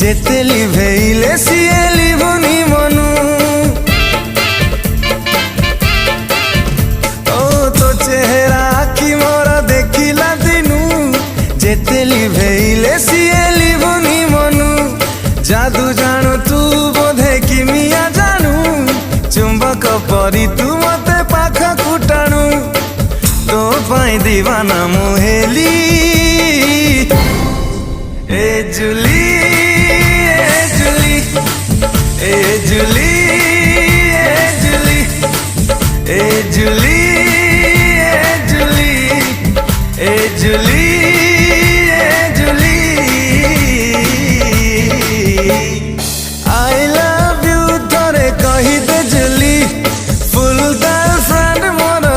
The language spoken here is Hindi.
जेते लिभेइले सिए लिभुनी मनु ओ तो चेहरा आखि मोर देखिला दिनु जेते लिभेइले सिए लिभुनी मनु जादू जानू तू बोधे किमिया जानू चुंबक परी तू मते पाख कुटाणु तो पाई दीवाना मुहेली ए जुली ए जुली ए जुली ए जुली ए जुली ए जुली ए जुली आई लव यू तोरे कही दे जुली फुल गर्लफ्रेंड मोर